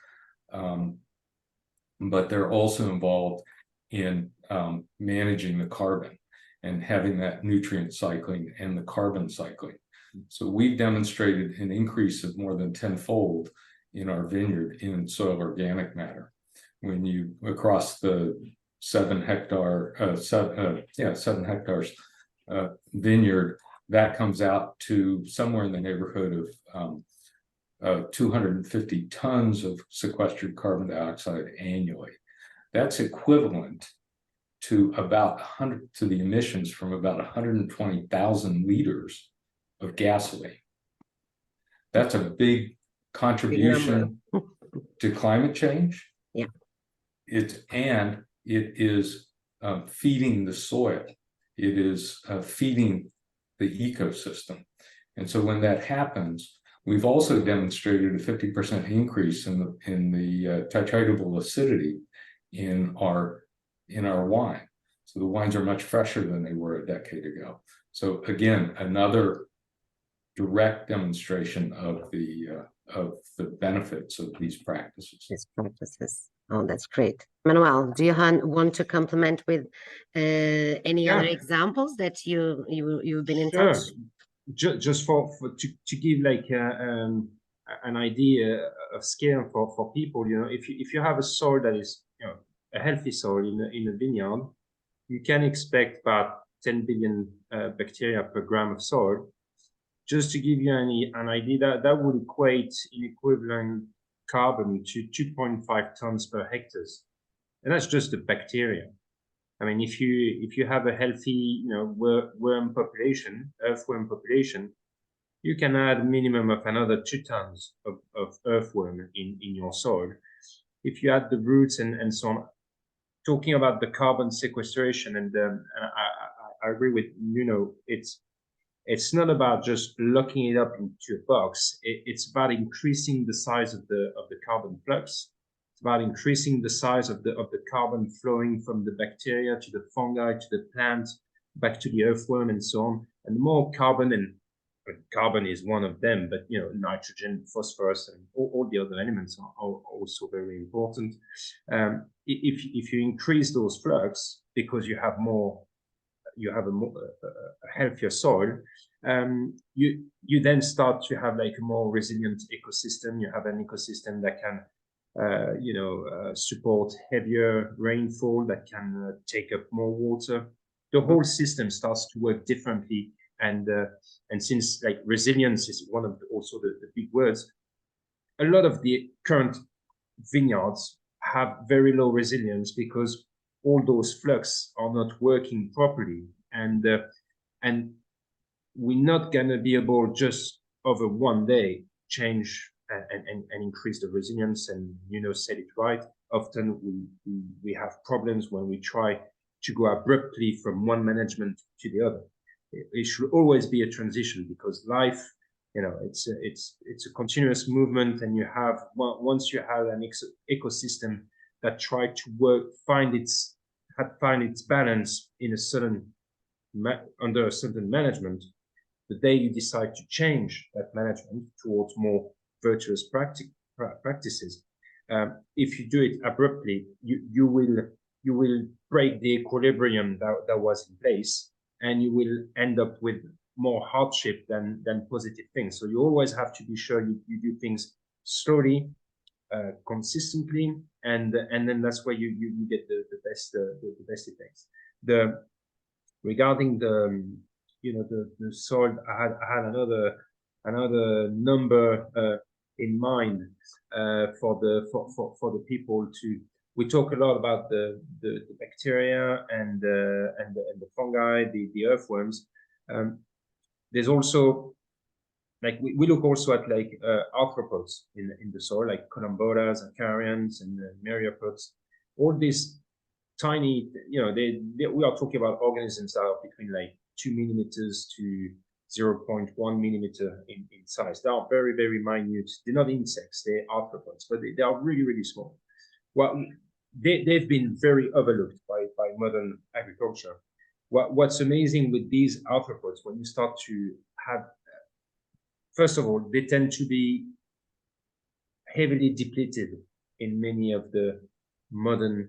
Speaker 3: but they're also involved in managing the carbon and having that nutrient cycling and the carbon cycling. So we've demonstrated an increase of more than 10-fold in our vineyard in soil organic matter. When you across the 7 hectares vineyard, that comes out to somewhere in the neighborhood of 250 tons of sequestered carbon dioxide annually. That's equivalent to about 100 to the emissions from about 120,000 liters of gasoline. That's a big contribution to climate change.
Speaker 1: Yeah.
Speaker 3: It is feeding the soil. It is feeding the ecosystem. And so when that happens, we've also demonstrated a 50% increase in the titratable acidity in our wine. So the wines are much fresher than they were a decade ago. So again, another direct demonstration of the benefits of these practices.
Speaker 1: These practices. Oh, that's great. Manuel, do you want to complement with any other examples that you've been in touch?
Speaker 4: Just to give like an idea of scale for people, you know, if you have a soil that is, you know, a healthy soil in a vineyard, you can expect about 10 billion bacteria per gram of soil. Just to give you an idea, that would equate in equivalent carbon to 2.5 tons per hectares, and that's just the bacteria. I mean, if you have a healthy, you know, worm population, earthworm population, you can add a minimum of another 2 tons of earthworm in your soil. If you add the roots and so on, talking about the carbon sequestration, and I agree with Nuno, it's not about just locking it up into a box. It's about increasing the size of the carbon flux. It's about increasing the size of the carbon flowing from the bacteria to the fungi to the plant, back to the earthworm, and so on. And the more carbon, and carbon is one of them, but you know, nitrogen, phosphorus, and all the other elements are also very important. If you increase those flux because you have a healthier soil, you then start to have like a more resilient ecosystem. You have an ecosystem that can support heavier rainfall, that can take up more water. The whole system starts to work differently, and since like resilience is one of also the big words, a lot of the current vineyards have very low resilience because all those flux are not working properly, and we're not gonna be able just over one day change and increase the resilience. And said it right. Often we have problems when we try to go abruptly from one management to the other. It should always be a transition, because life, it's a continuous movement, and once you have an ecosystem that try to find its balance in a certain under a certain management, the day you decide to change that management towards more virtuous practices, if you do it abruptly, you will break the equilibrium that was in place, and you will end up with more hardship than positive things. So you always have to be sure you do things slowly, consistently, and then that's where you get the best effects. Regarding the soil, I had another number in mind for the people to. We talk a lot about the bacteria and the fungi, the earthworms. There's also, like, we look also at like arthropods in the soil, like columbotas, acarians, and myriapods. All these tiny, we are talking about organisms that are between like 2 millimeters to 0.1 millimeter in size. They are very, very minute. They're not insects, they're arthropods, but they are really, really small. Well, they've been very overlooked by modern agriculture. What's amazing with these arthropods, when you start to have, first of all, they tend to be heavily depleted in many of the modern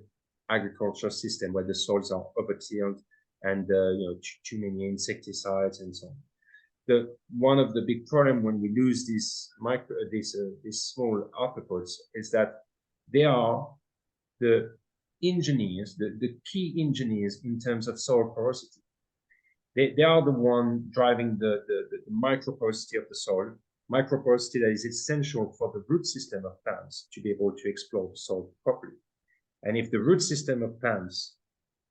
Speaker 4: agriculture system, where the soils are overtilled and too many insecticides and so on. One of the big problem when we lose these small arthropods is that they are the engineers, the key engineers in terms of soil porosity. They are the one driving the microporosity of the soil, microporosity that is essential for the root system of plants to be able to explore the soil properly. And if the root system of plants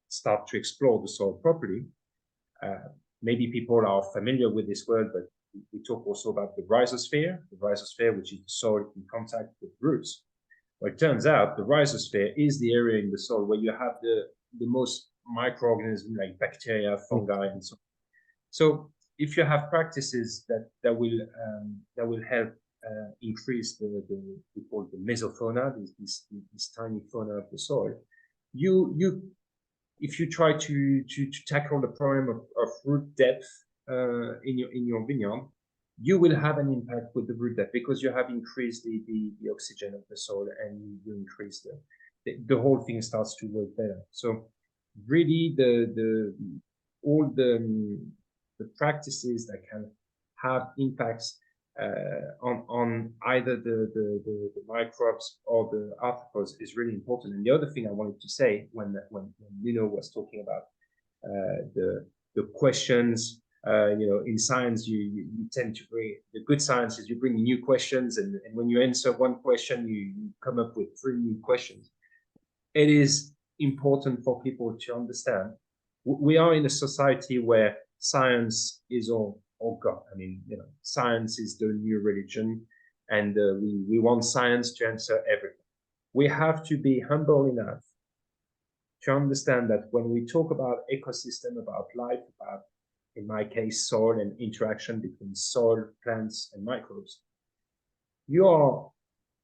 Speaker 4: start to explore the soil properly, maybe people are familiar with this word, but we talk also about the rhizosphere, which is the soil in contact with roots. Well, it turns out the rhizosphere is the area in the soil where you have the most microorganisms like bacteria, fungi, and so on. So if you have practices that will help increase the we call the mesofauna, this tiny fauna of the soil, if you try to tackle the problem of root depth in your vineyard, you will have an impact with the root depth because you have increased the oxygen of the soil, and you increase the whole thing starts to work better. So really all the practices that can have impacts on either the microbes or the arthropods is really important. And the other thing I wanted to say when Nuno was talking about the questions, in science you tend to bring, the good science is you bring new questions, and when you answer one question you come up with 3 new questions. It is important for people to understand we are in a society where science is all God. I mean, science is the new religion, and we want science to answer everything. We have to be humble enough to understand that when we talk about ecosystem, about life, about, in my case, soil and interaction between soil, plants, and microbes, you are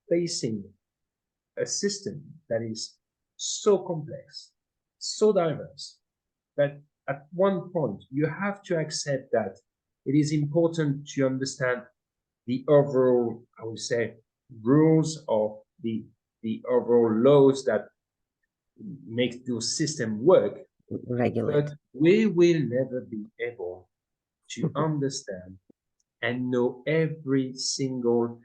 Speaker 4: facing a system that is so complex, so diverse, that at one point you have to accept that it is important to understand the overall, I would say, rules of the overall laws that make those systems work.
Speaker 1: Regulate.
Speaker 4: But we will never be able to understand and know every single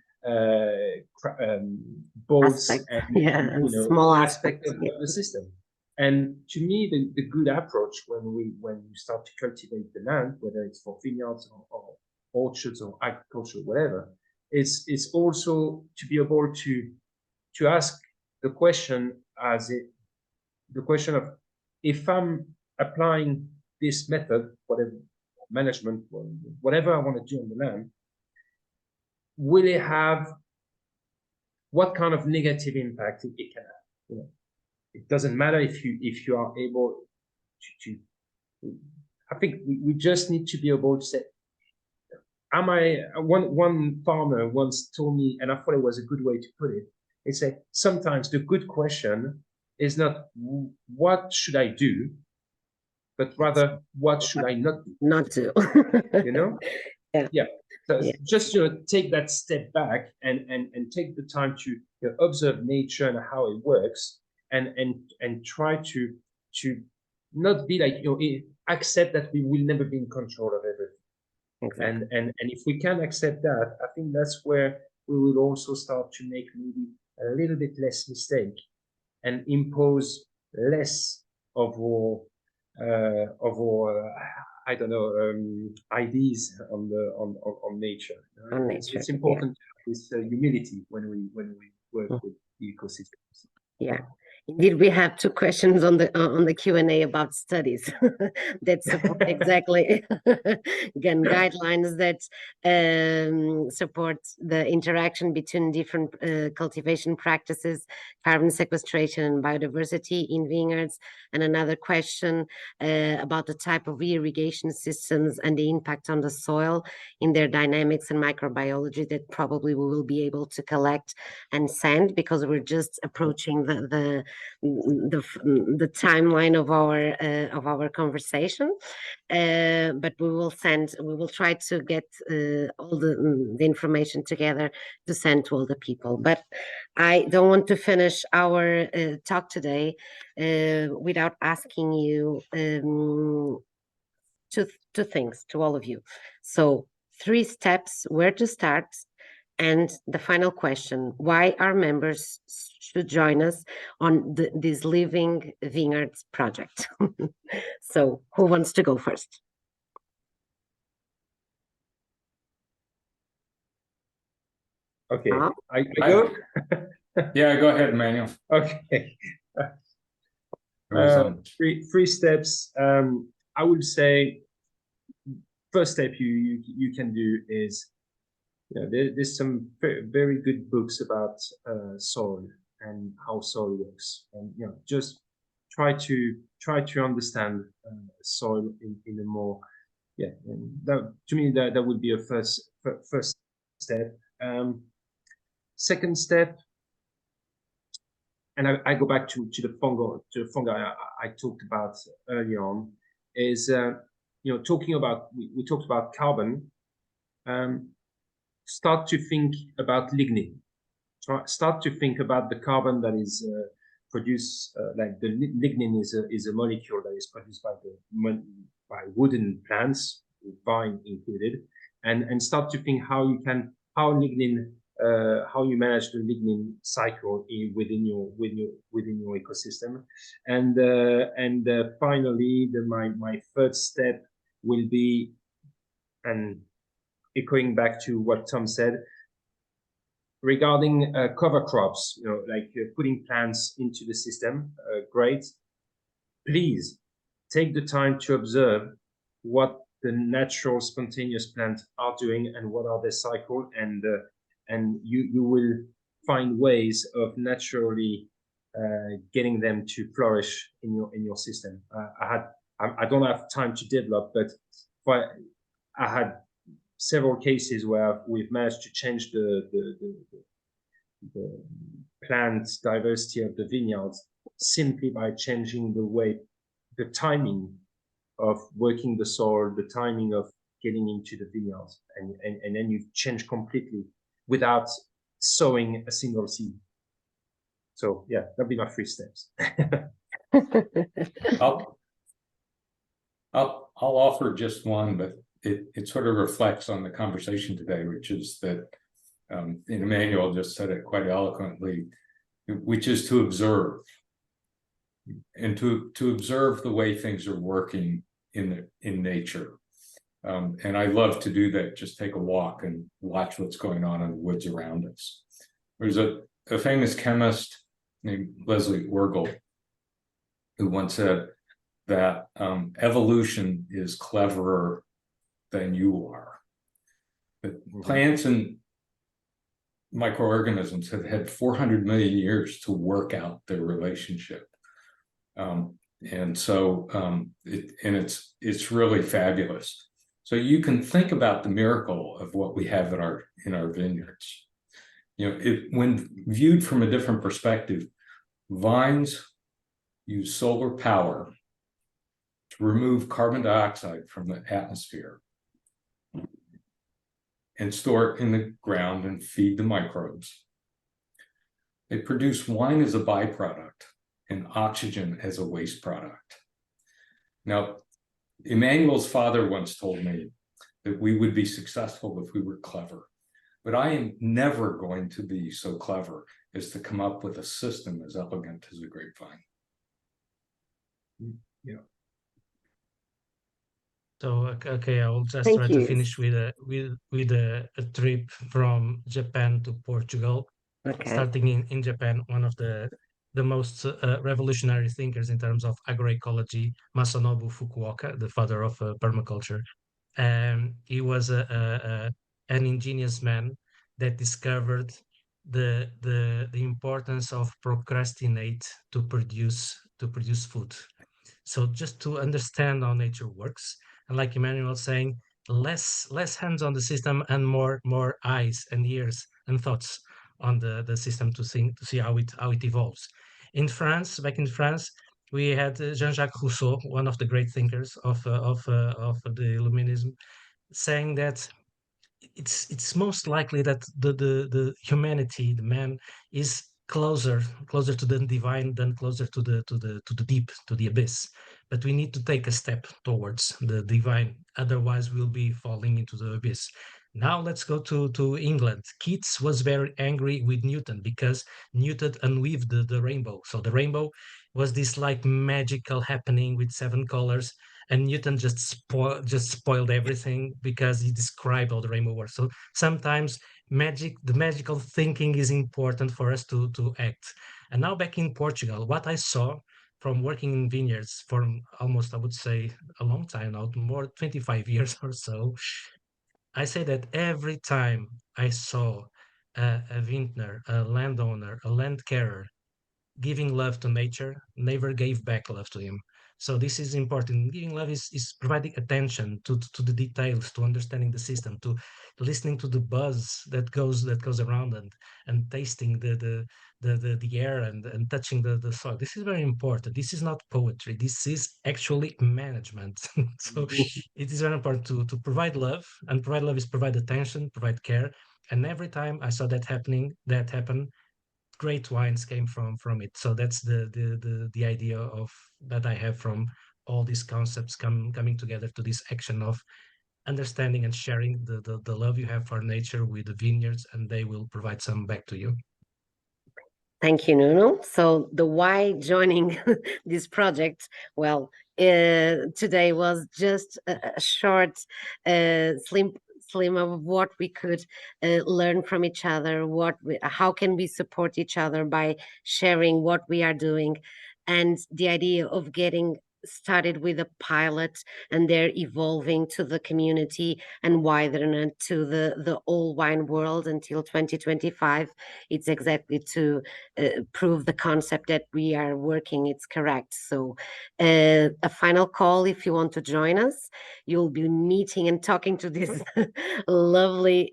Speaker 4: bolts and
Speaker 1: small
Speaker 4: aspect of the system. And to me, the good approach when you start to cultivate the land, whether it's for vineyards or orchards or agriculture, whatever, it's also to be able to ask the question the question of, if I'm applying this method, whatever management, whatever I want to do on the land, will it have, what kind of negative impact it can have? It doesn't matter if you are able to I think we just need to be able to say, one farmer once told me, and I thought it was a good way to put it, he said, sometimes the good question is not what should I do, but rather what should I not do?
Speaker 1: Not do.
Speaker 4: Yeah. So just take that step back and take the time to observe nature and how it works, and try to not be like, accept that we will never be in control of everything. Exactly. And if we can accept that, I think that's where we will also start to make maybe a little bit less mistake and impose less of our I don't know, ideas on nature.
Speaker 1: On nature.
Speaker 4: It's important to have this humility when we work with the ecosystems.
Speaker 1: Yeah. Indeed, we have 2 questions on the Q&A about studies that support exactly again guidelines that support the interaction between different cultivation practices, carbon sequestration and biodiversity in vineyards, and another question about the type of irrigation systems and the impact on the soil in their dynamics and microbiology that probably we will be able to collect and send, because we're just approaching the timeline of our conversation, but we will try to get all the information together to send to all the people. But I don't want to finish our talk today without asking you two things to all of you. So 3 steps where to start. And the final question, why our members should join us on this Living Vineyards project. So who wants to go first?
Speaker 4: Okay, I go?
Speaker 3: Yeah, go ahead, Emmanuel.
Speaker 4: Okay. 3 steps. I would say first step you can do is, there's some very good books about soil and how soil works, and just try to understand soil in a more, and that, to me, that would be a first step. Second step, and I go back to the fungi I talked about earlier on, is talking about, we talked about carbon. Start to think about lignin. Start to think about the carbon that is produced, like the lignin is a molecule that is produced by wooden plants, vine included, and start to think how you manage the lignin cycle within your ecosystem. And finally, my third step will be, and echoing back to what Tom said, regarding cover crops, like putting plants into the system, great. Please take the time to observe what the natural spontaneous plants are doing and what are their cycle, and you will find ways of naturally getting them to flourish in your system. I don't have time to develop, but I had several cases where we've managed to change the plant diversity of the vineyards simply by changing the timing of working the soil, the timing of getting into the vineyards, and then you change completely without sowing a single seed. So yeah, that'll be my 3 steps.
Speaker 3: I'll offer just one, but it sort of reflects on the conversation today, which is that, and Emmanuel just said it quite eloquently, which is to observe, and to observe the way things are working in nature. And I love to do that, just take a walk and watch what's going on in the woods around us. There's a famous chemist named Leslie Orgel who once said that evolution is cleverer than you are. That plants and microorganisms have had 400 million years to work out their relationship. And so it's really fabulous. So you can think about the miracle of what we have in our vineyards. When viewed from a different perspective, vines use solar power to remove carbon dioxide from the atmosphere and store it in the ground and feed the microbes. They produce wine as a byproduct and oxygen as a waste product. Now, Emmanuel's father once told me that we would be successful if we were clever, but I am never going to be so clever as to come up with a system as elegant as a grapevine.
Speaker 4: Yeah.
Speaker 2: So okay, I will just
Speaker 1: Thank
Speaker 2: try
Speaker 1: you.
Speaker 2: to finish with a trip from Japan to Portugal.
Speaker 1: Okay.
Speaker 2: Starting in Japan, one of the most revolutionary thinkers in terms of agroecology, Masanobu Fukuoka, the father of permaculture. He was an ingenious man that discovered the importance of procrastinate to produce food. So just to understand how nature works, and like Emmanuel saying, less hands on the system and more eyes and ears and thoughts on the system to see how it evolves. Back in France, we had Jean-Jacques Rousseau, one of the great thinkers of the Illuminism, saying that it's most likely that the humanity, the man, is closer to the divine than closer to the deep, to the abyss. But we need to take a step towards the divine, otherwise we'll be falling into the abyss. Now let's go to England. Keats was very angry with Newton because Newton unweaved the rainbow. So the rainbow was this like magical happening with 7 colors, and Newton just spoiled everything because he described how the rainbow works. So sometimes the magical thinking is important for us to act. And now back in Portugal, what I saw from working in vineyards for almost, I would say, a long time now, more 25 years or so, I say that every time I saw a vintner, a landowner, a land carer giving love to nature never gave back love to him. So this is important. Giving love is providing attention to the details, to understanding the system, to listening to the buzz that goes around, and tasting the air, and touching the soil. This is very important. This is not poetry. This is actually management. So it is very important to provide love, and provide love is provide attention, provide care. And every time I saw that happen, great wines came from it. So that's the idea of that I have from all these concepts coming together to this action of understanding and sharing the love you have for nature with the vineyards, and they will provide some back to you.
Speaker 1: Thank you, Nuno. So the why joining this project, well, today was just a short, slim of what we could learn from each other, how can we support each other by sharing what we are doing, and the idea of getting started with a pilot, and they're evolving to the community and wider to the whole wine world until 2025. It's exactly to prove the concept that we are working, it's correct. So a final call, if you want to join us, you'll be meeting and talking to these lovely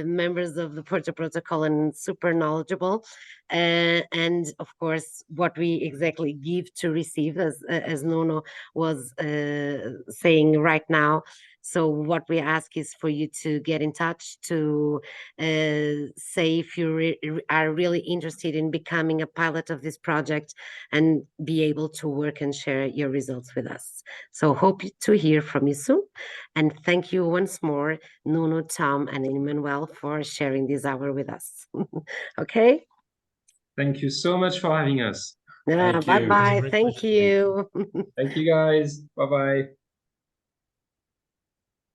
Speaker 1: members of the Porto Protocol, and super knowledgeable. And of course, what we exactly give to receive, as Nuno was saying right now. So what we ask is for you to get in touch, to say if you are really interested in becoming a pilot of this project, and be able to work and share your results with us. So hope to hear from you soon. And thank you once more, Nuno, Tom, and Emmanuel, for sharing this hour with us. Okay?
Speaker 4: Thank you so much for having us.
Speaker 3: Thank you.
Speaker 1: Bye-bye.
Speaker 2: Great
Speaker 1: Thank
Speaker 2: pleasure.
Speaker 1: you.
Speaker 4: Thank you, guys. Bye-bye.